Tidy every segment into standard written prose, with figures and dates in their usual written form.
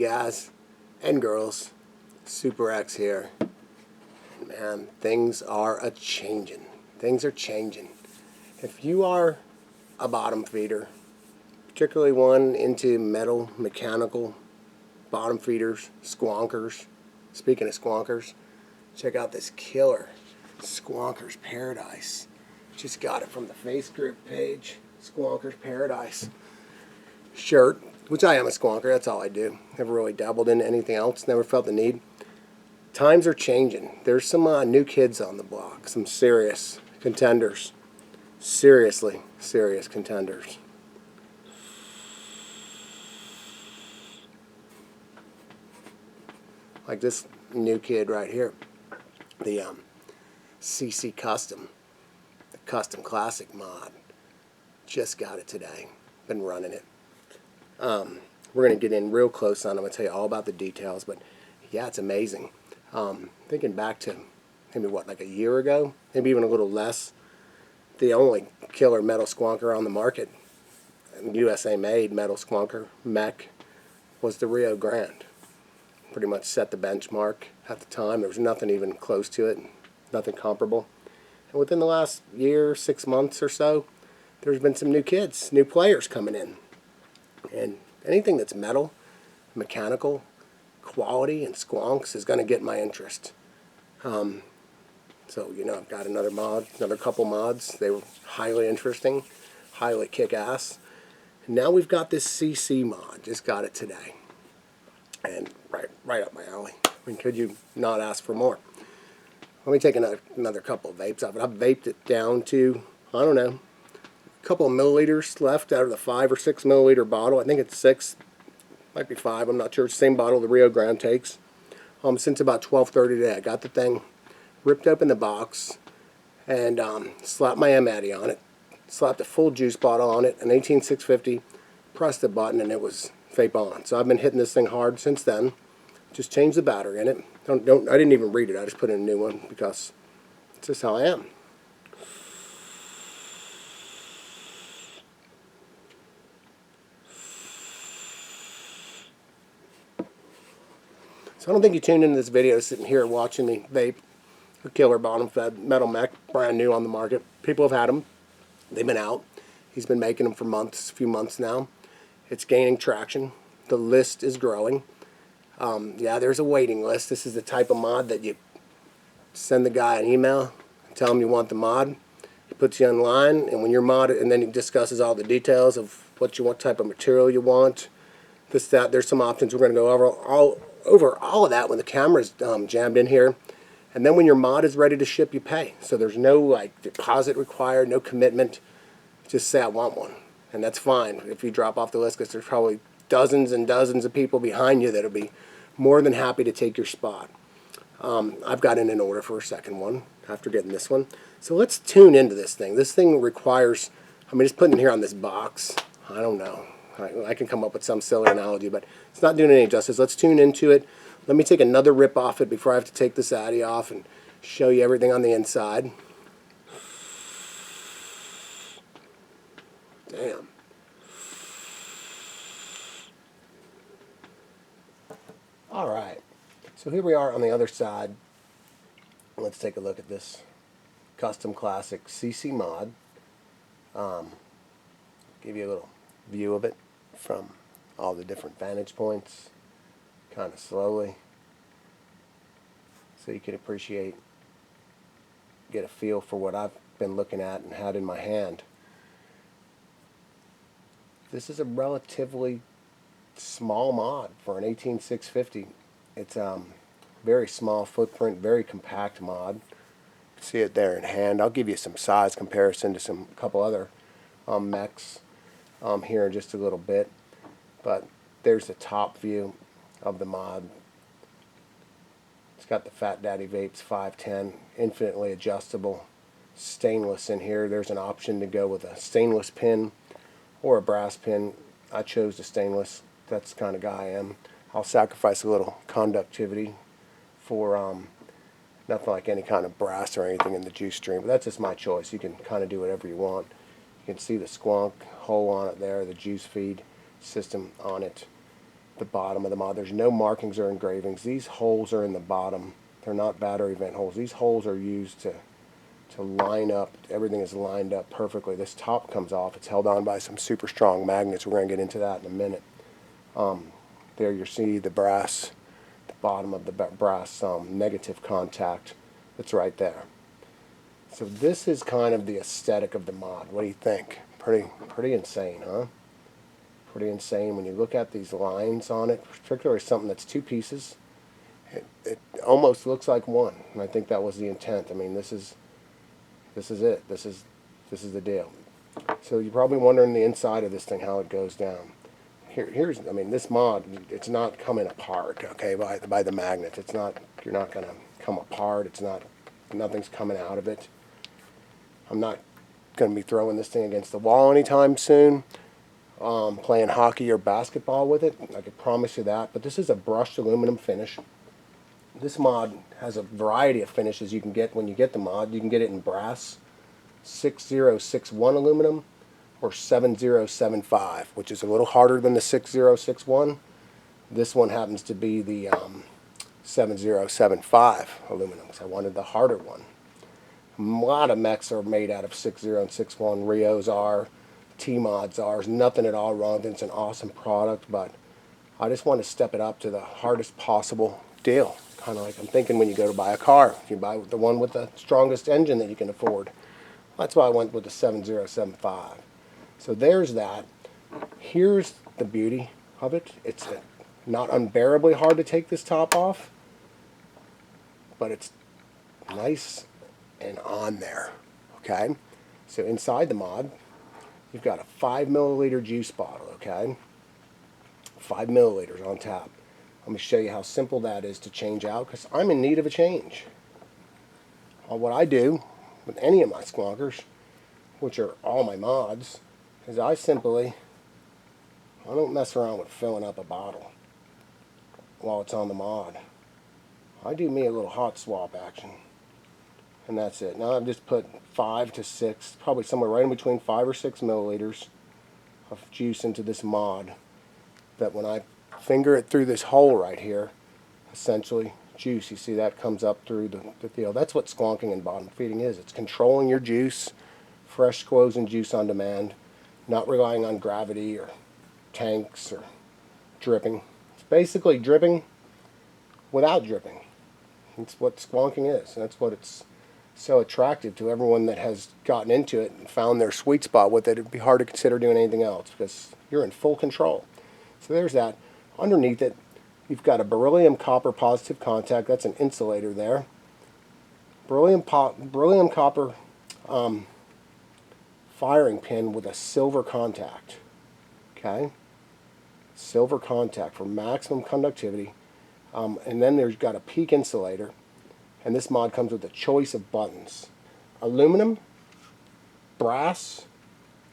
guys and girls, Super X here. Man, things are a-changing. Things are changing. If you are a bottom feeder, particularly one into metal, mechanical, bottom feeders, squonkers, speaking of squonkers, check out this killer Squonker's Paradise. Just got it from the Face Group page, Squonker's Paradise shirt, which I am a squonker, that's all I do. Never really dabbled into anything else, never felt the need. Times are changing. There's some new kids on the block, some serious contenders. Seriously serious contenders. Like this new kid right here, the CC Custom, the Custom Classic mod. Just got it today. Been running it. We're going to get in real close on it. I'm going to tell you all about the details, but yeah, it's amazing. Thinking back to maybe what, like a year ago, maybe even a little less, the only killer metal squonker on the market, USA made metal squonker, mech, was the Rio Grande. Pretty much set the benchmark at the time. There was nothing even close to it, nothing comparable. And within the last year, 6 months or so, there's been some new kids, new players coming in. And anything that's metal, mechanical, quality, and squonks is going to get my interest. So, you know, I've got another couple mods. They were highly interesting, highly kick-ass. And now we've got this CC mod. Just got it today. And right up my alley. I mean, could you not ask for more? Let me take another couple of vapes of it. I've vaped it down to, I don't know, a couple of milliliters left out of the 5 or 6 milliliter bottle. I think it's 6, might be 5. I'm not sure. It's the same bottle the Rio Grande takes. Since about 12:30 today, I got the thing, ripped open the box, and slapped my m-atty on it. Slapped a full juice bottle on it, an 18650. Pressed the button, and it was vape on. So I've been hitting this thing hard since then. Just changed the battery in it. I didn't even read it. I just put in a new one because it's just how I am. So I don't think you tuned into this video sitting here watching me vape a killer bottom fed metal mech, brand new on the market. People have had them. They've been out. He's been making them for months, a few months now. It's gaining traction. The list is growing. Yeah, there's a waiting list. This is the type of mod that you send the guy an email, tell him you want the mod. He puts you online, and when you're modded, and then he discusses all the details of what you want, type of material you want, this, that. There's some options. We're going to go over all of that when the camera's jammed in here. And then when your mod is ready to ship, you pay. So there's no like deposit required, no commitment. Just say I want one, and that's fine if you drop off the list, because there's probably dozens and dozens of people behind you that'll be more than happy to take your spot. I've got in an order for a second one after getting this one. So let's tune into this thing. This thing requires, I mean, just putting it here on this box, I don't know. I can come up with some silly analogy, but it's not doing any justice. Let's tune into it. Let me take another rip off it before I have to take this addy off and show you everything on the inside. Damn. Alright, so here we are on the other side. Let's take a look at this Custom Classic CC mod. Give you a little view of it from all the different vantage points, kind of slowly, so you can appreciate, get a feel for what I've been looking at and had in my hand. This is a relatively small mod for an 18650. It's very small footprint, very compact mod. You can see it there in hand. I'll give you some size comparison to a couple other mechs here in just a little bit. But there's the top view of the mod. It's got the Fat Daddy Vapes 510, infinitely adjustable, stainless in here. There's an option to go with a stainless pin or a brass pin. I chose the stainless. That's the kind of guy I am. I'll sacrifice a little conductivity for nothing like any kind of brass or anything in the juice stream, but that's just my choice. You can kind of do whatever you want. You can see the squonk hole on it there, the juice feed system on it. the bottom of the mod. There's no markings or engravings. These holes are in the bottom. They're not battery vent holes. These holes are used to line up. Everything is lined up perfectly. This top comes off. It's held on by some super strong magnets. We're going to get into that in a minute. There you see the brass, the bottom of the brass negative contact. That's right there. So this is kind of the aesthetic of the mod. What do you think? Pretty insane, huh? Pretty insane when you look at these lines on it, particularly something that's two pieces. It almost looks like one, and I think that was the intent. I mean, this is it. This is the deal. So you're probably wondering the inside of this thing, how it goes down. I mean, this mod, it's not coming apart, okay, by the magnet. It's not. You're not going to come apart. It's not. Nothing's coming out of it. I'm not going to be throwing this thing against the wall anytime soon. Playing hockey or basketball with it, I can promise you that. But this is a brushed aluminum finish. This mod has a variety of finishes you can get when you get the mod. You can get it in brass, 6061 aluminum, or 7075, which is a little harder than the 6061. This one happens to be the 7075 aluminum, because I wanted the harder one. A lot of mechs are made out of 60 and 61. Rios are, T-mods are. There's nothing at all wrong with it. It's an awesome product, but I just want to step it up to the hardest possible deal. Kind of like I'm thinking when you go to buy a car. You buy the one with the strongest engine that you can afford. That's why I went with the 7075. So there's that. Here's the beauty of it. It's not unbearably hard to take this top off, but it's nice and on there. Okay? So inside the mod, you've got a 5 milliliter juice bottle, okay? 5 milliliters on tap. Let me show you how simple that is to change out, because I'm in need of a change. What I do with any of my squonkers, which are all my mods, is I don't mess around with filling up a bottle while it's on the mod. I do me a little hot swap action, and that's it. Now I've just put 5 to 6, probably somewhere right in between 5 or 6 milliliters of juice into this mod, that when I finger it through this hole right here, essentially juice, you see that comes up through the deal. That's what squonking and bottom feeding is. It's controlling your juice, fresh squoze and juice on demand, not relying on gravity or tanks or dripping. It's basically dripping without dripping. That's what squonking is. That's what it's so attractive to everyone that has gotten into it and found their sweet spot with it. It'd be hard to consider doing anything else because you're in full control. So there's that. Underneath it, you've got a beryllium copper positive contact. That's an insulator there. Beryllium copper firing pin with a silver contact. Okay? Silver contact for maximum conductivity. And then there's got a peak insulator. And this mod comes with a choice of buttons: aluminum, brass,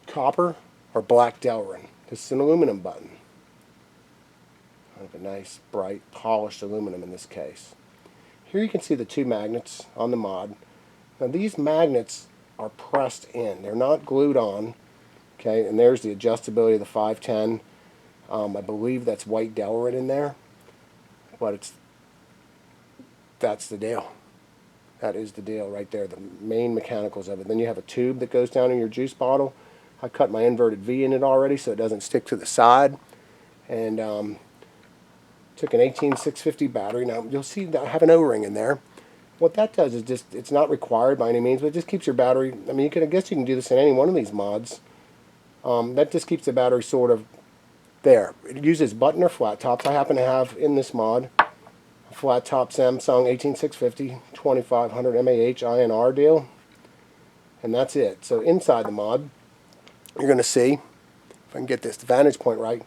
copper, or black Delrin. This is an aluminum button. Kind of a nice, bright, polished aluminum in this case. Here you can see the two magnets on the mod. Now these magnets are pressed in. They're not glued on. Okay, and there's the adjustability of the 510. I believe that's white Delrin in there. But that's the deal. That is the deal right there, the main mechanicals of it. Then you have a tube that goes down in your juice bottle. I cut my inverted V in it already so it doesn't stick to the side. And took an 18650 battery. Now you'll see that I have an O-ring in there. What that does is just, it's not required by any means, but it just keeps your battery, I mean, I guess you can do this in any one of these mods. That just keeps the battery sort of there. It uses button or flat tops. I happen to have in this mod a flat top Samsung 18650 2500 mAh INR deal, and that's it. So inside the mod, you're going to see, if I can get this vantage point right,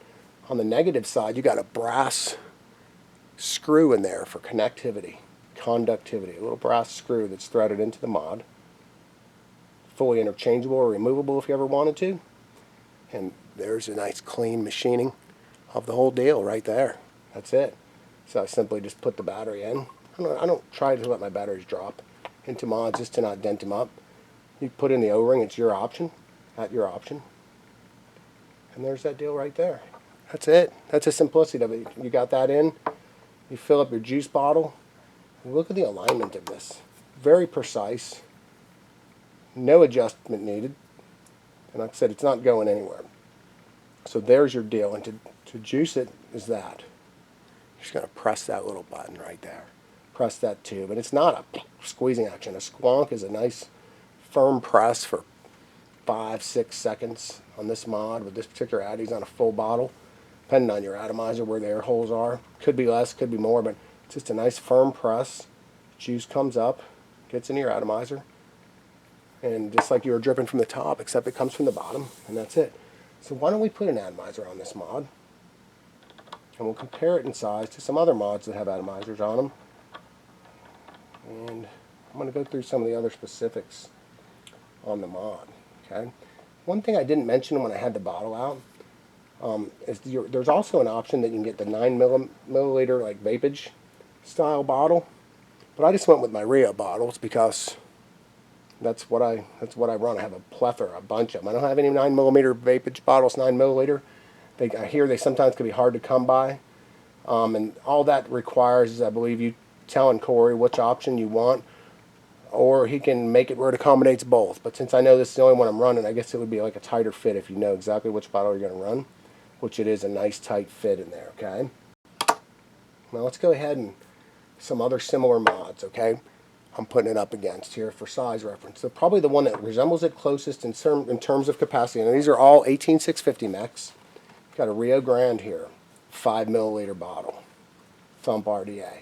on the negative side you got a brass screw in there for connectivity, conductivity, a little brass screw that's threaded into the mod, fully interchangeable or removable if you ever wanted to. And there's a nice clean machining of the whole deal right there. That's it. So I simply just put the battery in. I don't try to let my batteries drop into mods just to not dent them up. You put in the O-ring, it's your option, at your option. And there's that deal right there. That's it. That's the simplicity of it. You got that in. You fill up your juice bottle. Look at the alignment of this. Very precise. No adjustment needed. And like I said, it's not going anywhere. So there's your deal. And to juice it is that. You're just going to press that little button right there. Press that tube. And it's not a squeezing action. A squonk is a nice firm press for 5-6 seconds on this mod. With this particular addy's on a full bottle, depending on your atomizer where the air holes are. Could be less, could be more, but it's just a nice firm press. Juice comes up, gets into your atomizer, and just like you were dripping from the top, except it comes from the bottom, and that's it. So why don't we put an atomizer on this mod, and we'll compare it in size to some other mods that have atomizers on them. And I'm going to go through some of the other specifics on the mod. Okay. One thing I didn't mention when I had the bottle out is there's also an option that you can get the 9 milliliter like vapage style bottle, but I just went with my Rio bottles because that's what I run. I have a plethora, a bunch of them. I don't have any 9 millimeter vapage bottles, 9 milliliter. I hear they sometimes can be hard to come by, and all that requires is, I believe, you telling Corey which option you want, or he can make it where it accommodates both. But since I know this is the only one I'm running, I guess it would be like a tighter fit if you know exactly which bottle you're going to run, which it is a nice tight fit in there, okay? Now let's go ahead and some other similar mods, okay? I'm putting it up against here for size reference. So probably the one that resembles it closest in terms of capacity, and these are all 18650 mechs. Got a Rio Grande here, 5 milliliter bottle, Thump RDA.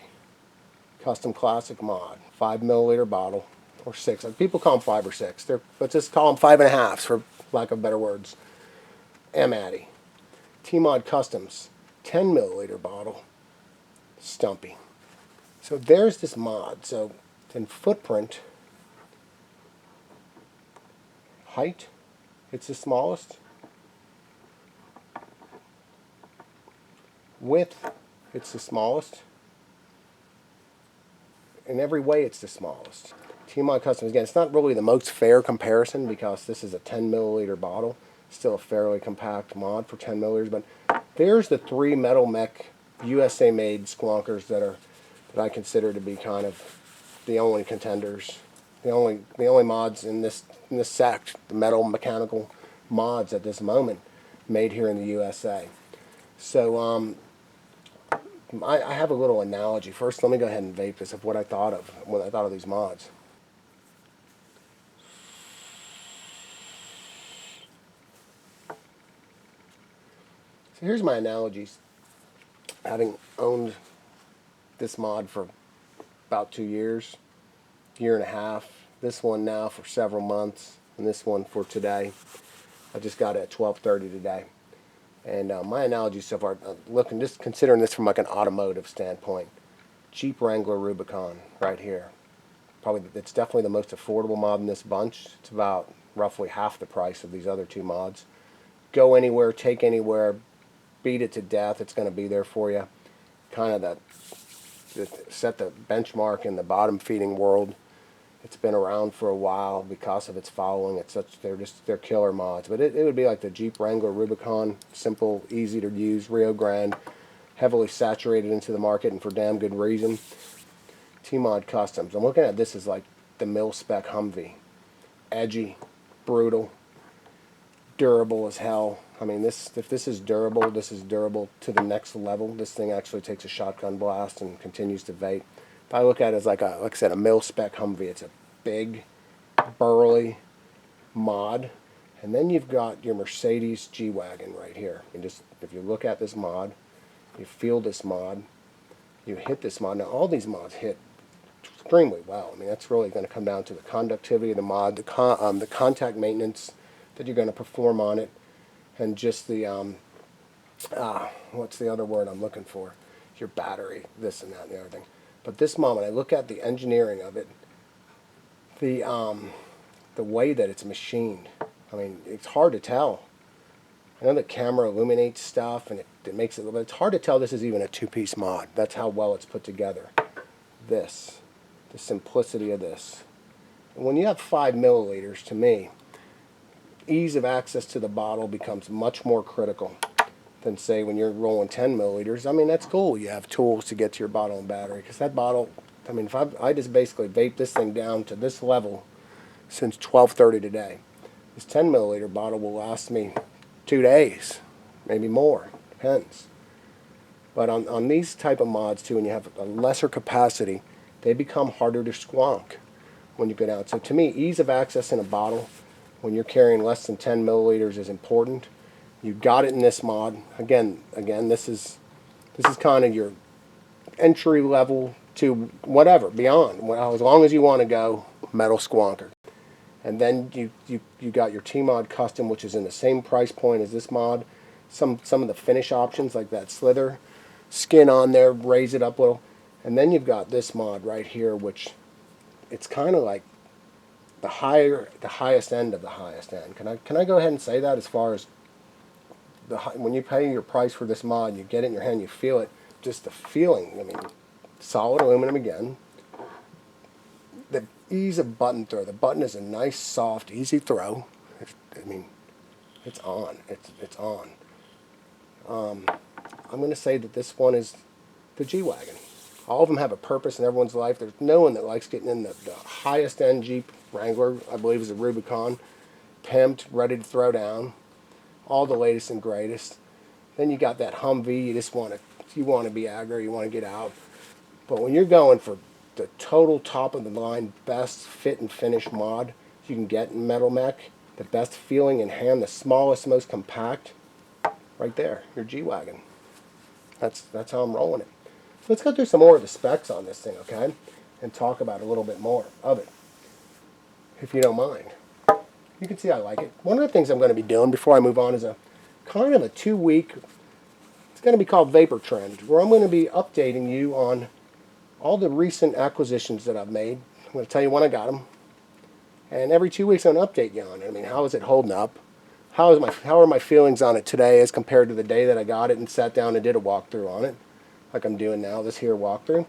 Custom Classic mod, 5 milliliter bottle, or 6. People call them 5 or 6. Let's just call them 5.5 for lack of better words. M-atty. T-Mod Customs, 10 milliliter bottle, Stumpy. So there's this mod. So in footprint, height, it's the smallest. Width, it's the smallest. In every way, it's the smallest. T-Mod Customs, again, it's not really the most fair comparison because this is a 10 milliliter bottle. Still a fairly compact mod for 10 milliliters, but there's the 3 metal mech USA made squonkers that I consider to be kind of the only contenders, the only mods in this sect, the metal mechanical mods at this moment made here in the USA. So I have a little analogy. First, let me go ahead and vape this of what I thought of when I thought of these mods. So here's my analogies. Having owned this mod for about 2 years, year and a half, this one now for several months, and this one for today. I just got it at 12:30 today. And my analogy so far, just considering this from like an automotive standpoint, Jeep Wrangler Rubicon right here. Probably, it's definitely the most affordable mod in this bunch. It's about roughly half the price of these other 2 mods. Go anywhere, take anywhere, beat it to death. It's going to be there for you. Kind of set the benchmark in the bottom feeding world. It's been around for a while because of its following. They're killer mods. But it would be like the Jeep Wrangler Rubicon, simple, easy to use, Rio Grande, heavily saturated into the market and for damn good reason. T-Mod Customs. I'm looking at this as like the mil-spec Humvee. Edgy, brutal, durable as hell. I mean, if this is durable, this is durable to the next level. This thing actually takes a shotgun blast and continues to vape. If I look at it as like I said, a mil-spec Humvee, it's a big, burly mod. And then you've got your Mercedes G-Wagon right here. And just, if you look at this mod, you feel this mod, you hit this mod. Now, all these mods hit extremely well. I mean, that's really going to come down to the conductivity of the mod, the contact maintenance that you're going to perform on it, and just the, what's the other word I'm looking for? Your battery, this and that and the other thing. But this mod, when I look at the engineering of it, the way that it's machined, I mean, it's hard to tell. I know the camera illuminates stuff and it makes it, but it's hard to tell this is even a 2-piece mod. That's how well it's put together. The simplicity of this. And when you have 5 milliliters, to me, ease of access to the bottle becomes much more critical. than say when you're rolling 10 milliliters. I mean, that's cool. You have tools to get to your bottle and battery, because that bottle, I mean, if I just basically vape this thing down to this level since 12:30 today. This 10 milliliter bottle will last me 2 days, maybe more, depends. But on these type of mods too, when you have a lesser capacity, they become harder to squonk when you go down. So to me, ease of access in a bottle when you're carrying less than 10 milliliters is important. You got it in this mod. Again, this is kind of your entry level to whatever, beyond. Well, as long as you want to go, metal squonker. And then you got your T-Mod Custom, which is in the same price point as this mod. Some of the finish options, like that slither skin on there, raise it up a little. And then you've got this mod right here, which it's kind of like the highest end of the highest end. Can I go ahead and say that, as far as when you pay your price for this mod, you get it in your hand, you feel it, just the feeling. I mean, solid aluminum again. The ease of button throw. The button is a nice, soft, easy throw. I mean, it's on. It's on. I'm going to say that this one is the G-Wagon. All of them have a purpose in everyone's life. There's no one that likes getting in the highest end Jeep Wrangler, I believe is a Rubicon, pimped, ready to throw down. All the latest and greatest. Then you got that Humvee. You want to be aggro. You want to get out. But when you're going for the total top of the line, best fit and finish mod you can get in metal mech, the best feeling in hand, the smallest, most compact, right there, your G-Wagon. That's how I'm rolling it. So let's go through some more of the specs on this thing, okay? And talk about a little bit more of it, if you don't mind. You can see I like it. One of the things I'm going to be doing before I move on is a kind of a 2-week, it's going to be called Vapor Trend, where I'm going to be updating you on all the recent acquisitions that I've made. I'm going to tell you when I got them. And every 2 weeks I'm going to update you on it. I mean, how is it holding up? How are my feelings on it today as compared to the day that I got it and sat down and did a walkthrough on it, like I'm doing now, this here walkthrough.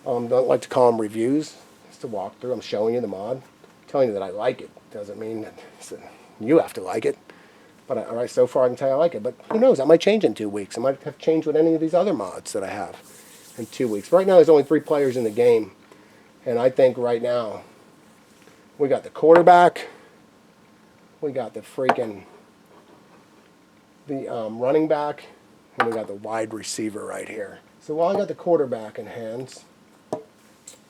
Don't like to call them reviews. It's a walkthrough. I'm showing you the mod, telling you that I like it. Doesn't mean that you have to like it. But all right, so far I can tell you I like it. But who knows? That might change in 2 weeks. It might have changed with any of these other mods that I have in 2 weeks. Right now there's only 3 players in the game. And I think right now we got the quarterback, we got the running back, and we got the wide receiver right here. So while I got the quarterback in hands,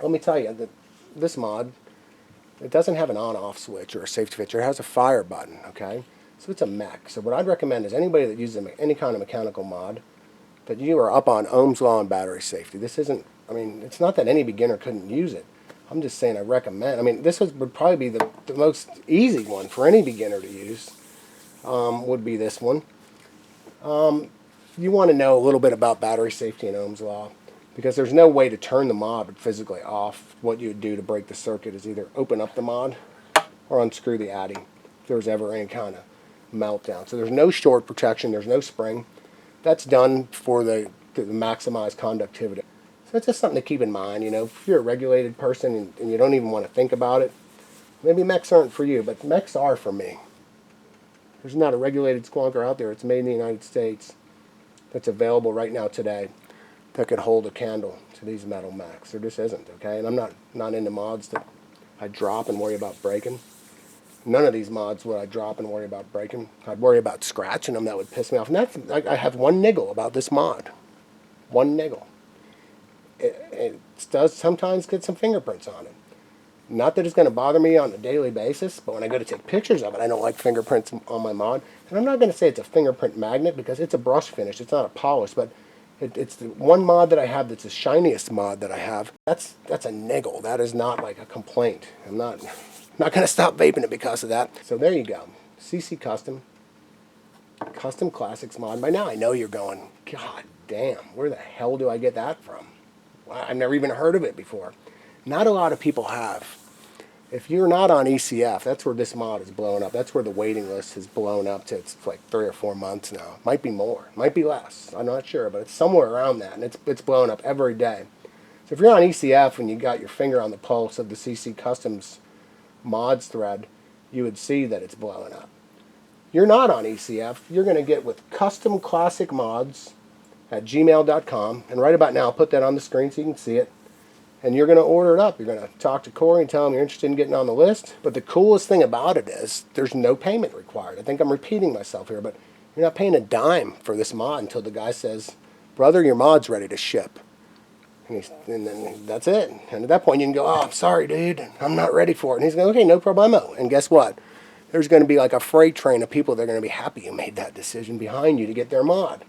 let me tell you that this mod, it doesn't have an on-off switch or a safety feature. It has a fire button, okay? So it's a mech. So what I'd recommend is anybody that uses any kind of mechanical mod, that you are up on Ohm's Law and battery safety. This isn't, I mean, it's not that any beginner couldn't use it. I'm just saying I recommend. I mean, this would probably be the most easy one for any beginner to use, would be this one. You want to know a little bit about battery safety and Ohm's Law, because there's no way to turn the mod physically off. What you would do to break the circuit is either open up the mod or unscrew the addy if there's ever any kind of meltdown. So there's no short protection, there's no spring. That's done for to maximize conductivity. So it's just something to keep in mind. You know, if you're a regulated person and you don't even want to think about it, maybe mechs aren't for you, but mechs are for me. There's not a regulated squonker out there. It's made in the United States that's available right now today that could hold a candle to these metal mechs. There just isn't, okay? And I'm not into mods that I drop and worry about breaking. None of these mods would I drop and worry about breaking. I'd worry about scratching them. That would piss me off. And that's, I have one niggle about this mod. One niggle. It does sometimes get some fingerprints on it. Not that it's going to bother me on a daily basis, but when I go to take pictures of it, I don't like fingerprints on my mod. And I'm not going to say it's a fingerprint magnet, because it's a brush finish. It's not a polish, but it's the one mod that I have that's the shiniest mod that I have. That's a niggle. That is not like a complaint. I'm not going to stop vaping it because of that. So there you go. CC Custom Classics mod. By now I know you're going, God damn, where the hell do I get that from? I've never even heard of it before. Not a lot of people have. If you're not on ECF, that's where this mod is blowing up. That's where the waiting list has blown up to. It's like 3 or 4 months now. Might be more. Might be less. I'm not sure, but it's somewhere around that, and it's blowing up every day. So if you're on ECF and you got your finger on the pulse of the CC Customs mods thread, you would see that it's blowing up. you're not on ECF, you're going to get with customclassicmods@gmail.com. And right about now, I'll put that on the screen so you can see it. And you're going to order it up. You're going to talk to Corey and tell him you're interested in getting on the list. But the coolest thing about it is there's no payment required. I think I'm repeating myself here, but you're not paying a dime for this mod until the guy says, brother, your mod's ready to ship. And then that's it. And at that point, you can go, oh, I'm sorry, dude. I'm not ready for it. And he's going, okay, no problemo. And guess what? There's going to be like a freight train of people that are going to be happy you made that decision behind you to get their mod.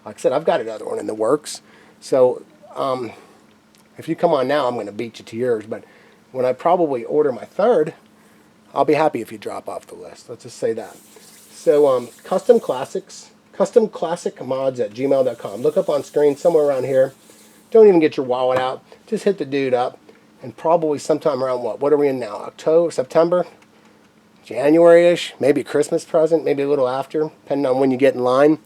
Like I said, I've got another one in the works. So if you come on now, I'm going to beat you to yours. But when I probably order my third, I'll be happy if you drop off the list. Let's just say that. So customclassicmods@gmail.com. Look up on screen somewhere around here. Don't even get your wallet out. Just hit the dude up. And probably sometime around what are we in now? October, September? January-ish? Maybe a Christmas present, maybe a little after, depending on when you get in line.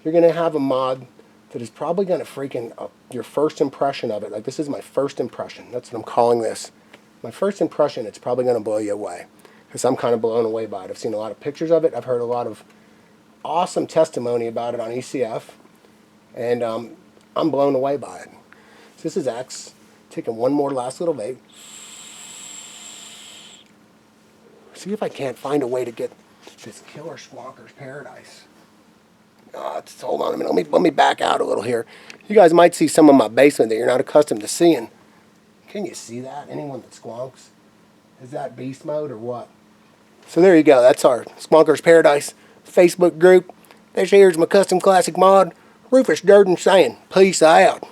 You're going to have a mod that is probably going to freaking your first impression of it. Like, this is my first impression. That's what I'm calling this. My first impression, it's probably going to blow you away. Because I'm kind of blown away by it. I've seen a lot of pictures of it. I've heard a lot of awesome testimony about it on ECF. And I'm blown away by it. So this is X taking one more last little vape. See if I can't find a way to get this killer squonker's paradise. Hold on a minute. Let me back out a little here. You guys might see some of my basement that you're not accustomed to seeing. Can you see that? Anyone that squonks? Is that beast mode or what? So there you go. That's our Squonker's Paradise Facebook group. This here's my custom classic mod. Rufus Durden saying, peace out.